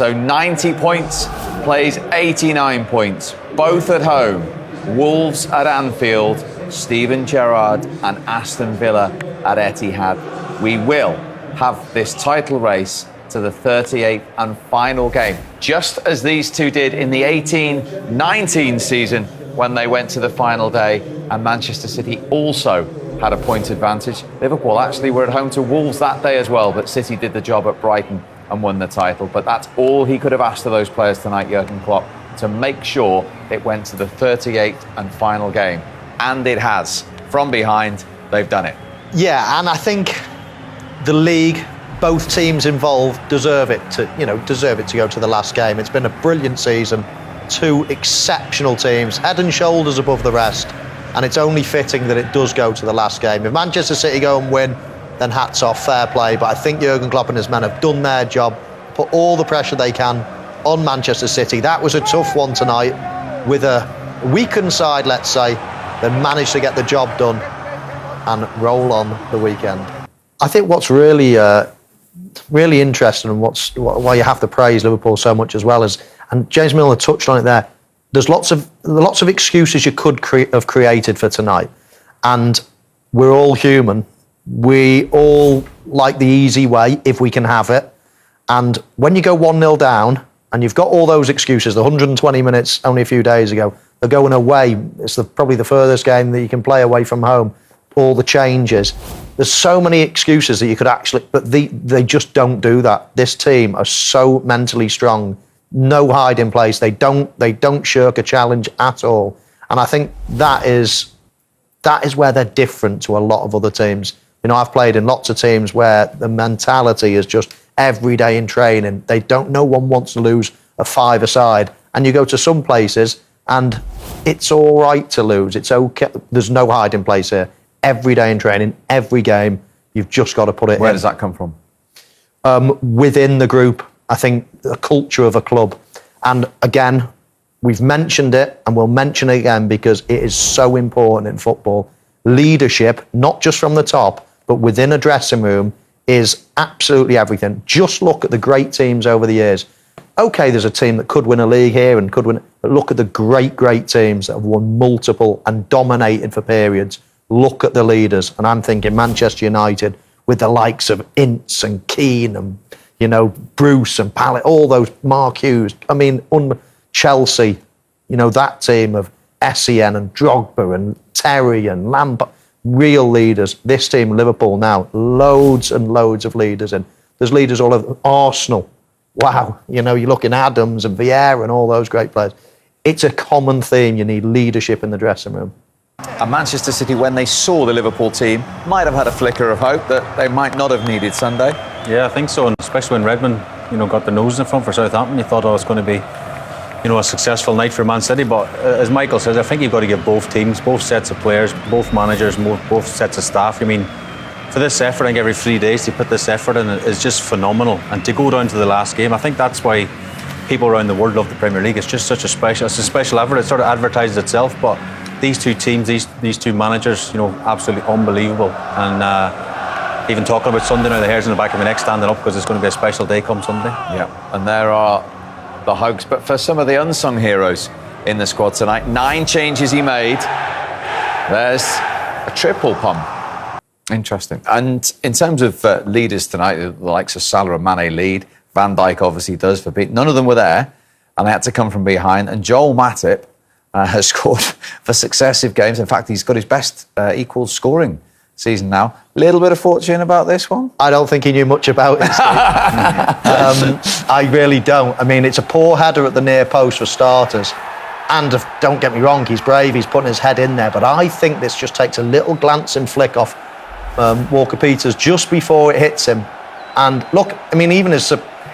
So 90 points, plays 89 points, both at home. Wolves at Anfield, Steven Gerrard and Aston Villa at Etihad. We will have this title race to the 38th and final game, just as these two did in the 18-19 season when they went to the final day, and Manchester City also had a point advantage. Liverpool actually were at home to Wolves that day as well, but City did the job at Brighton and won the title. But that's all he could have asked of those players tonight, Jurgen Klopp, to make sure it went to the 38th and final game. And it has. From behind, they've done it. Yeah, and I think the league, both teams involved, deserve it to go to the last game. It's been a brilliant season. Two exceptional teams, head and shoulders above the rest, and it's only fitting that it does go to the last game. If Manchester City go and win, then hats off, fair play. But I think Jurgen Klopp and his men have done their job, put all the pressure they can on Manchester City. That was a tough one tonight, with a weakened side, let's say, then managed to get the job done and roll on the weekend. I think what's really interesting, and why you have to praise Liverpool so much as well, is, and James Milner touched on it there, there's lots of excuses you could have created for tonight, and we're all human. We all like the easy way if we can have it, and when you go 1-0 down and you've got all those excuses, the 120 minutes only a few days ago, they're going away, it's probably the furthest game that you can play away from home, all the changes. There's so many excuses that you could actually, but they just don't do that. This team are so mentally strong, no hiding place. They don't shirk a challenge at all, and I think that is where they're different to a lot of other teams. You know, I've played in lots of teams where the mentality is just every day in training. No one wants to lose a five-a-side, and you go to some places and it's all right to lose. It's okay. There's no hiding place here. Every day in training, every game, you've just got to put it in. Where does that come from? Within the group, I think the culture of a club. And again, we've mentioned it and we'll mention it again because it is so important in football. Leadership, not just from the top, but within a dressing room, is absolutely everything. Just look at the great teams over the years. Okay, there's a team that could win a league here and could win, but look at the great teams that have won multiple and dominated for periods. Look at the leaders, and I'm thinking Manchester United with the likes of Ince and Keane and, Bruce and Pallet, all those, Mark Hughes. I mean, Chelsea, that team of Essien and Drogba and Terry and Lampard, real leaders. This team, Liverpool now, loads and loads of leaders, and there's leaders all over. Arsenal, wow, you're looking at Adams and Vieira and all those great players. It's a common theme. You need leadership in the dressing room. And Manchester City, when they saw the Liverpool team, might have had a flicker of hope that they might not have needed Sunday. Yeah, I think so, and especially when Redmond, got the nose in front for Southampton, you thought, it's going to be, a successful night for Man City. But as Michael says, I think you've got to give both teams, both sets of players, both managers, both sets of staff. I mean, for this effort, I think every 3 days to put this effort in is just phenomenal. And to go down to the last game, I think that's why people around the world love the Premier League. It's just such a special effort. It sort of advertises itself, but these two teams, these two managers, absolutely unbelievable. And even talking about Sunday now, the hairs in the back of my neck standing up because it's going to be a special day come Sunday. Yeah, and there are the hopes. But for some of the unsung heroes in the squad tonight, 9 changes he made. There's a triple pump. Interesting. And in terms of leaders tonight, the likes of Salah and Mane lead. Van Dijk obviously does for Pete. None of them were there, and they had to come from behind. And Joel Matip has scored for successive games. In fact, he's got his best equal scoring season now. Little bit of fortune about this one? I don't think he knew much about it, Steve. I really don't. I mean, it's a poor header at the near post for starters. And don't get me wrong, he's brave, he's putting his head in there. But I think this just takes a little glancing flick off Walker-Peters just before it hits him. And look, I mean, even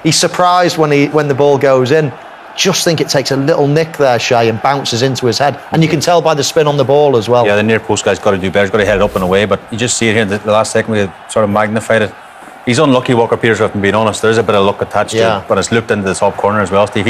he's surprised when the ball goes in. Just think it takes a little nick there, Shay, and bounces into his head. And you can tell by the spin on the ball as well. Yeah, the near post guy's got to do better. He's got to head it up and away. But you just see it here in the last second, we sort of magnified it. He's unlucky, Walker-Peters, if I'm being honest. There's a bit of luck attached to it, but it's looked into the top corner as well, Steve.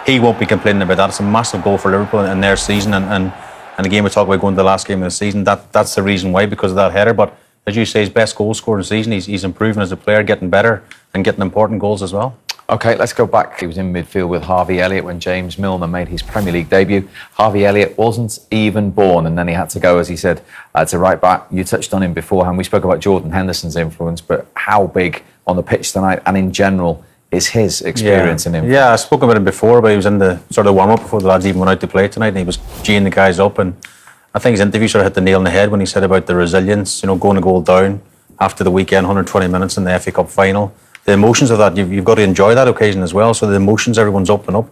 He won't be complaining about that. It's a massive goal for Liverpool in their season. And again, we talk about going to the last game of the season. That's the reason why, because of that header. But as you say, his best goal scorer in the season. He's improving as a player, getting better and getting important goals as well. Okay, let's go back. He was in midfield with Harvey Elliott when James Milner made his Premier League debut. Harvey Elliott wasn't even born, and then he had to go, as he said, to right back. You touched on him beforehand. We spoke about Jordan Henderson's influence, but how big on the pitch tonight and in general is his experience and influence? Yeah, I spoke about him before, but he was in the sort of warm-up before the lads even went out to play tonight, and he was geeing the guys up. And I think his interview sort of hit the nail on the head when he said about the resilience, going a goal down after the weekend, 120 minutes in the FA Cup final. The emotions of that, you've got to enjoy that occasion as well. So the emotions, everyone's up and up.